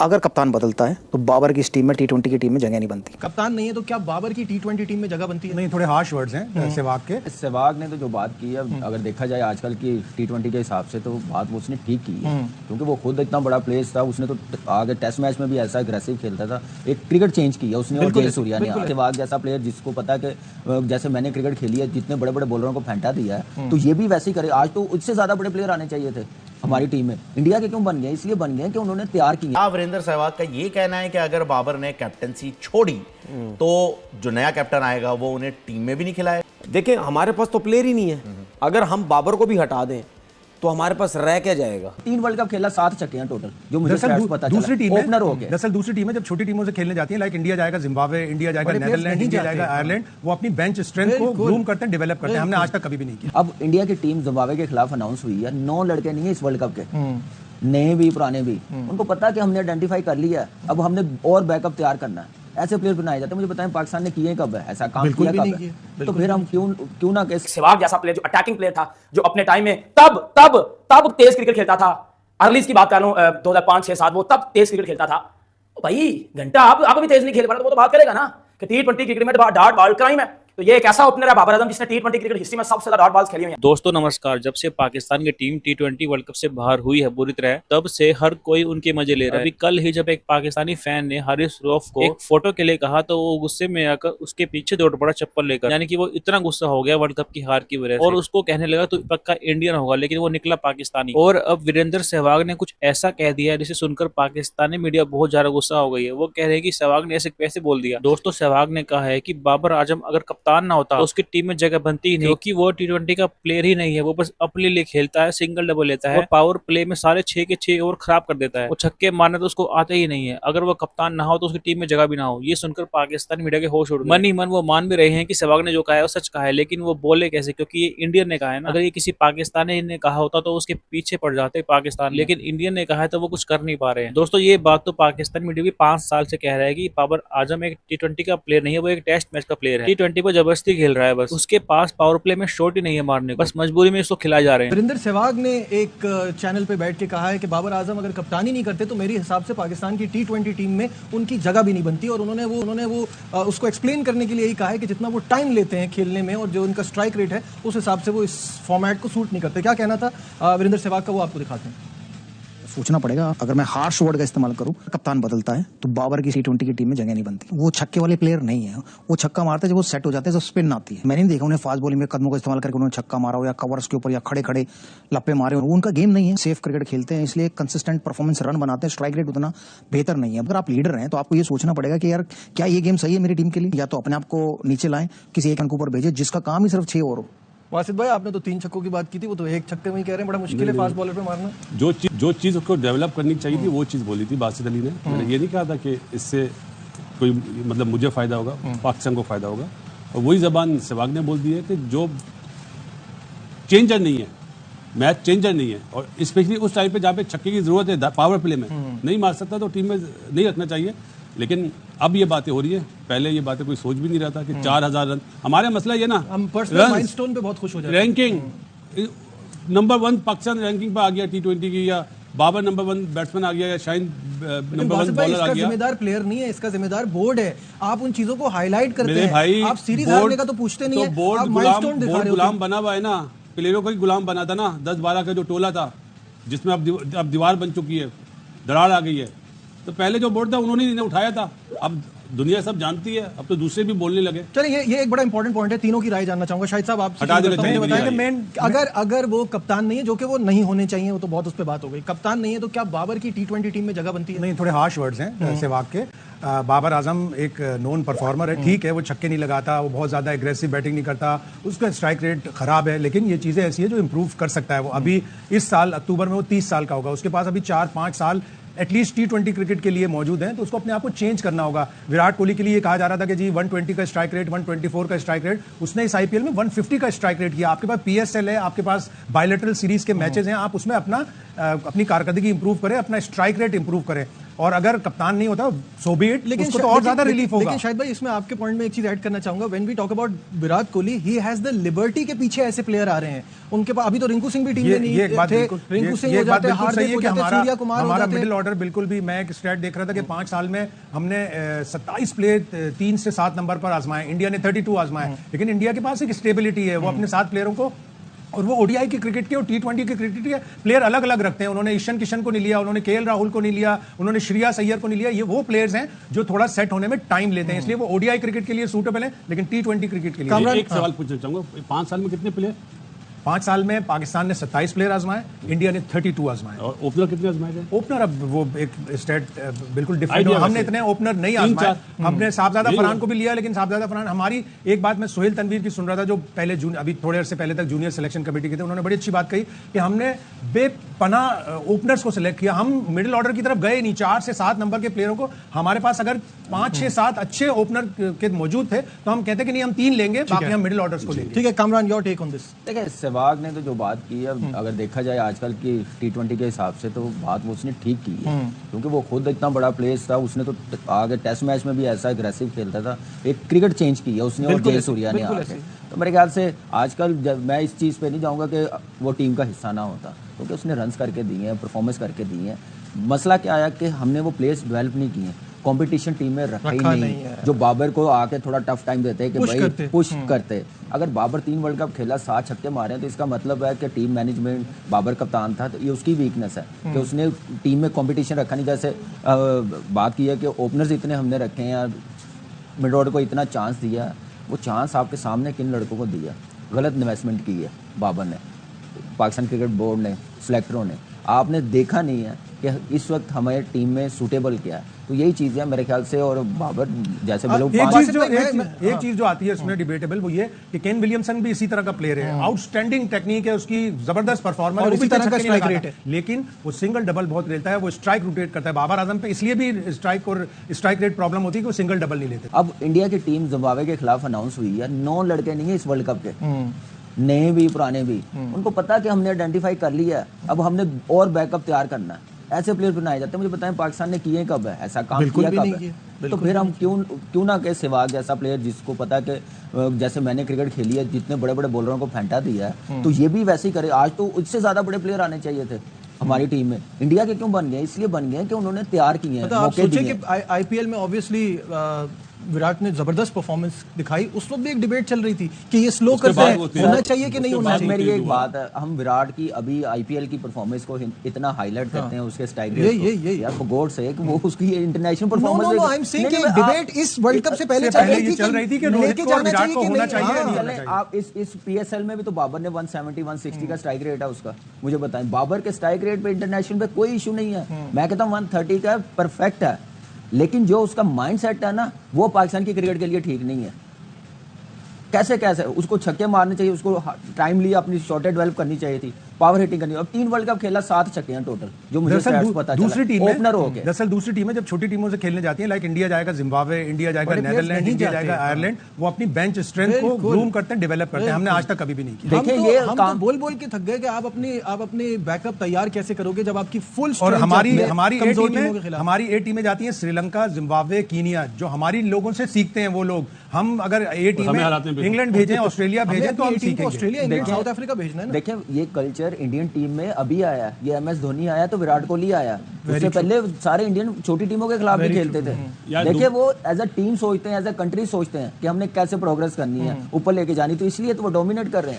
अगर कप्तान बदलता है तो बाबर की इस टीम में टी20 की टीम में जगह नहीं बनती। कप्तान नहीं है तो क्या बाबर की टी20 टीम में जगह बनती है? नहीं, थोड़े हार्श वर्ड्स हैं सहवाग के। सहवाग ने तो जो बात की है, अगर देखा जाए आजकल की टी20 के हिसाब से तो बात वो उसने ठीक की है, क्योंकि वो खुद इतना बड़ा प्लेयर था। उसने तो आगे टेस्ट मैच में भी ऐसा अग्रेसिव खेलता था, एक क्रिकेट चेंज किया उसने और जय सूर्या ने। सहवाग जैसा प्लेयर जिसको पता है कि जैसे मैंने क्रिकेट खेली है, जितने बड़े बड़े बॉलरों को फेंटा दिया है, तो ये भी वैसे ही करे। आज तो उससे ज्यादा बड़े प्लेयर आने चाहिए थे हमारी टीम में। इंडिया के क्यों बन गए? इसलिए बन गए कि उन्होंने तैयार किया। वीरेंद्र सहवाग का ये कहना है कि अगर बाबर ने कैप्टनसी छोड़ी तो जो नया कैप्टन आएगा वो उन्हें टीम में भी नहीं खिलाए। देखिए, हमारे पास तो प्लेयर ही नहीं है। अगर हम बाबर को भी हटा दें तो हमारे पास रह क्या जाएगा? 3 वर्ल्ड कप खेला, 7 छक्के हैं टोटल, जो मुझे पता दूसरी टीम ओपनर हो गए। दरअसल दूसरी टीम है जब छोटी टीमों से खेलने जाती है, लाइक इंडिया जाएगा जिम्बाब्वे, इंडिया जाएगा नेदरलैंड, इंडिया जाएगा आयरलैंड, वो अपनी बेंच स्ट्रेंथ को ग्रूम करते हैं, डेवलप करते हैं। हमने आज तक कभी भी नहीं किया। अब इंडिया की टीम जिम्बाब्वे के खिलाफ अनाउंस हुई है। 9 लड़के नहीं है इस वर्ल्ड कप के, नए भी पुराने भी। उनको पता है कि हमने आइडेंटिफाई कर लिया है, अब हमने और बैकअप तैयार करना है। ऐसे प्लेयर बनाए जाते हैं। मुझे बताएं पाकिस्तान ने किए कब है ऐसा काम? किया कब है? तो फिर हम क्यों ना सहवाग जैसा प्लेयर जो अटैकिंग प्लेयर था, जो अपने टाइम में तब तेज क्रिकेट खेलता था। अर्लीज की बात कर लूं 2005, 6, 7, वो तब तेज क्रिकेट खेलता था। भाई घंटा अब भी तेज नहीं खेल पा रहा, तो वो तो बात करेगा ना कि टी20 क्रिकेट में डॉट बॉल क्राइम है। तो ये एक ऐसा ओपनर है बाबर आजम जिसने टी20 क्रिकेट हिस्ट्री में सबसे ज्यादा डॉट बॉल्स खेली हुई हैं। दोस्तों नमस्कार। जब से पाकिस्तान की टीम टी20 वर्ल्ड कप से बाहर हुई है बुरी तरह, तब से हर कोई उनके मजे ले रहा है। अभी कल ही जब एक पाकिस्तानी फैन ने हारिस रऊफ को एक फोटो के लिए कहा तो वो गुस्से में आकर उसके पीछे दौड़ पड़ा चप्पल लेकर। यानी कि वो इतना गुस्सा हो गया वर्ल्ड कप की हार की वजह से, और उसको कहने लगा तो पक्का इंडियन होगा, लेकिन वो निकला पाकिस्तानी। और अब वीरेंद्र सहवाग ने कुछ ऐसा कह दिया जिसे सुनकर पाकिस्तानी मीडिया बहुत ज्यादा गुस्सा हो गई है। वो कह रहे हैं कि सहवाग ने ऐसे कैसे बोल दिया। दोस्तों सहवाग ने कहा है कि बाबर आजम अगर कप्तान ना होता तो उसकी टीम में जगह बनती ही नहीं, क्योंकि वो टी20 का प्लेयर ही नहीं है। वो बस अपने लिए खेलता है, सिंगल डबल लेता है, पावर प्ले में सारे 6 के 6 ओवर खराब कर देता है। वो छक्के मारना तो उसको आते ही नहीं है। अगर वो कप्तान ना हो तो उसकी टीम में जगह भी ना हो। ये सुनकर पाकिस्तानी मीडिया के होश उड़ गए। मन ही मन वो मान भी रहे हैं कि सहवाग ने जो कहा है वो सच कहा है, लेकिन वो बोले कैसे? क्योंकि ये इंडियन ने कहा है ना। अगर ये किसी पाकिस्तानी ने कहा होता तो उसके पीछे पड़ जाते पाकिस्तान, लेकिन इंडियन ने कहा है तो वो कुछ कर नहीं पा रहे हैं। दोस्तों ये बात तो पाकिस्तान मीडिया भी 5 साल से कह रहा है कि बाबर आजम एक टी20 का प्लेयर नहीं है, वो एक टेस्ट मैच का प्लेयर है। टी20 पर जबरदस्ती खेल रहा है, बस उसके पास पावर प्ले में शॉट ही नहीं है मारने को, बस मजबूरी में इसको खिलाए जा रहे हैं। वीरेंद्र सहवाग ने एक चैनल पे बैठ के कहा है कि बाबर आजम अगर कप्तानी नहीं करते तो मेरे हिसाब से पाकिस्तान की टी20 टीम में उनकी जगह भी नहीं बनती। और उन्होंने वो उसको एक्सप्लेन करने के लिए यही कहा है कि जितना वो टाइम लेते हैं खेलने में और जो उनका स्ट्राइक रेट है उस हिसाब से वो इस फॉर्मेट को सूट नहीं करते। क्या कहना था वीरेंद्र सहवाग का, वो आपको दिखाते हैं। सोचना पड़ेगा, अगर मैं हार्श वर्ड का इस्तेमाल करूं, कप्तान बदलता है तो बाबर की टी20 की टीम में जगह नहीं बनती। वो छक्के वाले प्लेयर नहीं है। वो छक्का मारते जब वो सेट हो जाते हैं, जब स्पिन आती है। मैंने नहीं देखा उन्हें फास्ट बॉलिंग में कदमों का इस्तेमाल करके उन्होंने छक्का मारा हो या कवर्स के ऊपर या खड़े खड़े लप्पे मारे हो। उनका गेम नहीं है। सेफ क्रिकेट खेलते हैं, इसलिए कंसिस्टेंट परफॉर्मेंस रन बनाते हैं, स्ट्राइक रेट उतना बेहतर नहीं है। अगर आप लीडर हैं तो आपको ये सोचना पड़ेगा कि यार क्या ये गेम सही है मेरी टीम के लिए, या तो अपने आप को नीचे लाएं, किसी एक अंक ऊपर भेजे जिसका काम ही सिर्फ 6 ओवर हो। वासिद भाई, आपने तो 3 छक्कों की बात की थी, वो तो एक छक्के में ही कह रहे हैं बड़ा मुश्किल है फास्ट बॉलर पे मारना। जो चीज़ उसको डेवलप करनी चाहिए थी वो चीज़ बोली थी बासित अली ने। मैंने ये नहीं कहा था कि इससे कोई मतलब मुझे फ़ायदा होगा, पाकिस्तान को फ़ायदा होगा। और वही ज़बान सहवाग ने बोल दी है कि जो चेंजर नहीं है, मैच चेंजर नहीं है, और स्पेशली उस टाइम पे जहाँ पे छक्के की ज़रूरत है पावर प्ले में नहीं मार सकता तो टीम में नहीं रखना चाहिए। लेकिन अब ये बातें हो रही है, पहले ये बातें कोई सोच भी नहीं रहा था कि 4000 रन। हमारे मसला ये ना, हम पर्सनल माइलस्टोन पे बहुत खुश हो जाते हैं। रैंकिंग नंबर 1 पाकिस्तान रैंकिंग पे आ गया टी20 की, या बाबर नंबर 1 बैट्समैन आ गया, या शाहिन नंबर 1 बॉलर आ गया। जिम्मेदार प्लेयर नहीं है, इसका जिम्मेदार बोर्ड है। आप उन चीजों को हाईलाइट करते हैं, आप सीरीज हारने का तो पूछते नहीं है। बोर्ड गुलाम बना हुआ है ना, प्लेयरों का ही गुलाम बना था ना। 10-12 का जो टोला था जिसमें अब दीवार बन चुकी है, दरार आ गई है। तो पहले जो बोर्ड था उन्होंने उठाया था, अब दुनिया सब जानती है, अब तो दूसरे भी बोलने लगे। चलिए ये एक बड़ा इंपॉर्टेंट पॉइंट है, तीनों की राय जानना चाहूंगा। शाहिद साहब आप बताया कि मेन अगर वो कप्तान नहीं है, जो कि वो नहीं होने चाहिए, वो तो बहुत उस पर बात हो गई। कप्तान नहीं है तो क्या बाबर की टी20 टीम में जगह बनती है? नहीं, थोड़े हार्श वर्ड्स हैं सहवाग के। बाबर आजम एक नोन परफॉर्मर है, ठीक है, वो छक्के नहीं लगाता, वो बहुत ज़्यादा एग्रेसिव बैटिंग नहीं करता, उसका स्ट्राइक रेट खराब है, लेकिन ये चीज़ें ऐसी है जो इंप्रूव कर सकता है। वो अभी इस साल अक्टूबर में वो 30 साल का होगा, उसके पास अभी 4-5 साल एटलीस्ट टी20 क्रिकेट के लिए मौजूद हैं, तो उसको अपने आप को चेंज करना होगा। विराट कोहली के लिए कहा जा रहा था कि जी 120 का स्ट्राइक रेट, 124 का स्ट्राइक रेट, उसने इस आईपीएल में 150 का स्ट्राइक रेट किया। आपके पास पीएसएल है, आपके पास बायलैटरल सीरीज के मैचेस हैं, आप उसमें अपनी कारकर्दगी इंप्रूव करें, अपना स्ट्राइक रेट इंप्रूव करें। और अगर कप्तान नहीं होता सो बी इट, उसको तो और ज्यादा रिलीफ होगा। लेकिन शायद भाई इसमें आपके पॉइंट में एक चीज ऐड करना चाहूंगा, when we talk about Virat Kohli, he has the liberty के पीछे ऐसे प्लेयर आ रहे हैं उनके पास। अभी तो रिंकू सिंह भी टीम में नहीं ये एक बात थे, बिल्कुल रिंकू सिंह ये हो एक बात जाते, बिल्कुल सही हार्दिक है हो कि जाते, सूर्या कुमार हो हमारा जाते। मिडिल ऑर्डर बिल्कुल भी, मैं एक स्टैट देख रहा था कि 5 साल में हमने 27 प्लेयर 3 से 7 नंबर पर आजमाए, इंडिया ने 32 आजमाए, लेकिन इंडिया के पास एक स्टेबिलिटी है, वो अपने 7 प्लेयरों को, और वो ओडीआई की क्रिकेट के और T20 की क्रिकेट के प्लेयर अलग अलग रखते हैं। उन्होंने ईशान किशन को नहीं लिया, उन्होंने केएल राहुल को नहीं लिया, उन्होंने श्रेयस अय्यर को नहीं लिया। ये वो प्लेयर्स हैं जो थोड़ा सेट होने में टाइम लेते हैं, इसलिए वो ओडीआई क्रिकेट के लिए सूटेबल है, लेकिन T20 क्रिकेट के लिए एक सवाल पूछना चाहूंगा, 5 साल में कितने प्लेयर? 5 साल में पाकिस्तान ने 27 प्लेयर आजमाए, इंडिया ने 32 आजमाए। और ओपनर कितने आजमाए गए? ओपनर अब वो एक स्टेट बिल्कुल डिफरेंट Idea है, हमने वैसे। इतने ओपनर नहीं 3-4 आजमाए। हमने साहबजादा यही फरहान हुआ। को भी लिया, लेकिन साहबजादा फरहान हमारी एक बात मैं सोहेल तनवीर की सुन रहा था, जो पहले अभी थोड़े अरसे पहले तक जूनियर सिलेक्शन कमेटी के थे, उन्होंने बड़ी अच्छी बात कही कि हमने बेपनाह ओपनर्स को सिलेक्ट किया, हम मिडिल ऑर्डर की तरफ गए नहीं। 4 से 7 नंबर के प्लेयरों को, हमारे पास अगर 5, 6, 7 अच्छे ओपनर के मौजूद थे तो हम कहते कि नहीं हम 3 लेंगे, बाकी हम मिडिल ऑर्डर्स को लेंगे। ठीक है Kamran, your take on this. देखिए सहवाग ने तो जो बात की है, अगर देखा जाए आजकल की T20 के हिसाब से, तो बात वो उसने ठीक की है, क्योंकि वो खुद इतना बड़ा प्लेयर था, उसने तो आगे टेस्ट मैच में भी ऐसा अग्रेसिव खेलता था, एक क्रिकेट चेंज की है उसने और जय सूर्या ने आके। तो मेरे ख्याल से आजकल जब मैं इस चीज़ पे नहीं जाऊंगा कि वो टीम का हिस्सा ना होता, क्योंकि उसने रन्स करके दिए हैं, परफॉर्मेंस करके दिए हैं। मसला क्या आया कि हमने वो प्लेयर्स डेवलप नहीं किए, कंपटीशन टीम में रखा ही नहीं है, जो बाबर को आके थोड़ा टफ टाइम देते हैं कि भाई पुश करते। अगर बाबर 3 वर्ल्ड कप खेला, 7 छक्के मारे, तो इसका मतलब है कि टीम मैनेजमेंट, बाबर कप्तान था, तो ये उसकी वीकनेस है कि उसने टीम में कंपटीशन रखा नहीं। जैसे बात की है कि ओपनर्स इतने हमने रखे हैं, मिड ऑर्डर को इतना चांस दिया, वो चांस आपके सामने किन लड़कों को दिया? गलत इन्वेस्टमेंट की है बाबर ने, पाकिस्तान क्रिकेट बोर्ड ने, सिलेक्टरों ने। आपने देखा नहीं है कि इस वक्त हमारे टीम में सूटेबल क्या है, तो यही चीज़ है मेरे ख्याल से। और बाबर जैसे भी लोग एक चीज जो आती है उसमें डिबेटेबल, वो ये कि केन विलियमसन भी इसी तरह का प्लेयर है, आउटस्टैंडिंग टेक्निक है उसकी, जबरदस्त परफॉर्मर और है, इसी तरह का स्ट्राइक रेट है, लेकिन वो सिंगल डबल बहुत खेलता है, वो स्ट्राइक रोटेट करता है। बाबर आजम पे इसलिए भी स्ट्राइक रेट प्रॉब्लम होती है कि वो सिंगल डबल नहीं लेते। अब इंडिया की टीम जिम्बाब्वे के खिलाफ अनाउंस हुई है, 9 लड़के नहीं है इस वर्ल्ड कप के, नए भी पुराने भी। उनको पता है कि हमने आइडेंटिफाई कर लिया है, अब हमने और बैकअप तैयार करना है। ऐसे प्लेयर बनाए जाते हैं, मुझे बताएं पाकिस्तान ने किए कब है ऐसा काम? किया कब है? तो फिर हम क्यों ना के सहवाग जैसा प्लेयर, जिसको पता है कि जैसे मैंने क्रिकेट खेली है, जितने बड़े बड़े बॉलरों को फेंटा दिया है, तो ये भी वैसे ही करे। आज तो उससे ज्यादा बड़े प्लेयर आने चाहिए थे हमारी टीम में। इंडिया के क्यों बन गए? इसलिए बन गए कि उन्होंने तैयार किए हैं, आप मौके सोचे दिए। कि आईपीएल में ऑब्वियसली विराट ने जबरदस्त परफॉर्मेंस दिखाई, उस वक्त भी एक डिबेट चल रही थी कि ये स्लो करते हैं, होना चाहिए कि नहीं होना अब चाहिए। मेरी एक बात है, हम विराट की अभी आईपीएल की परफॉर्मेंस को इतना हाईलाइट करते हैं, उसके स्ट्राइक रेट को, यार फॉर गॉड सेक, वो उसकी international performance I am saying कि डिबेट इस वर्ल्ड कप से पहले चल रही थी कि रोहित को विराट को होना चाहिए या नहीं होना चले। चाहिए। आप इस पीएसएल में भी तो बाबर ने 170 160 का स्ट्राइक रेट है उसका। मुझे बताएं, बाबर के स्ट्राइक रेट पे इंटरनेशनल पे कोई इशू नहीं है, मैं कहता हूँ 130 का परफेक्ट है, लेकिन जो उसका माइंडसेट है ना, वो पाकिस्तान की क्रिकेट के लिए ठीक नहीं है। कैसे उसको छक्के मारने चाहिए, उसको टाइम लिया, अपनी शॉटें डेवलप करनी चाहिए थी, पावर हिटिंग करनी। अब 3 वर्ल्ड कप खेला, 7 छक्के हैं टोटल, जो मुझे स्टैट्स पता चला। दूसरी टीम ओपनर हो गए। दरअसल दूसरी टीमें जब छोटी टीमों से खेलने जाती हैं, लाइक इंडिया जाएगा जिम्बाब्वे, इंडिया जाएगा नेदरलैंड, इंडिया जाएगा आयरलैंड, वो अपनी बेंच स्ट्रेंथ को ग्रूम करते हैं, डेवलप करते हैं। हमने आज तक कभी भी नहीं किया। देखिए ये हम बोल के थक गए कि आप अपने बैकअप तैयार कैसे करोगे जब आपकी फुल और हमारी ए टीमें जाती हैं श्रीलंका, जिम्बाब्वे, कीनिया, जो हमारी लोगों से सीखते हैं वो लोग। हम अगर ए टीम में इंग्लैंड भेजें, ऑस्ट्रेलिया भेजें, तो हम सीखेंगे। ऑस्ट्रेलिया, इंग्लैंड, साउथ अफ्रीका भेजना है ना। देखिए ये कल्चर इंडियन टीम में अभी आया, ये MS धोनी आया तो विराट कोहली आया, उससे पहले सारे इंडियन छोटी टीमों के खिलाफ भी खेलते थे। देखिए वो एज अ टीम सोचते हैं, एज अ कंट्री सोचते हैं कि हमने कैसे प्रोग्रेस करनी है, ऊपर लेके जानी, तो इसलिए तो वो डोमिनेट कर रहे हैं।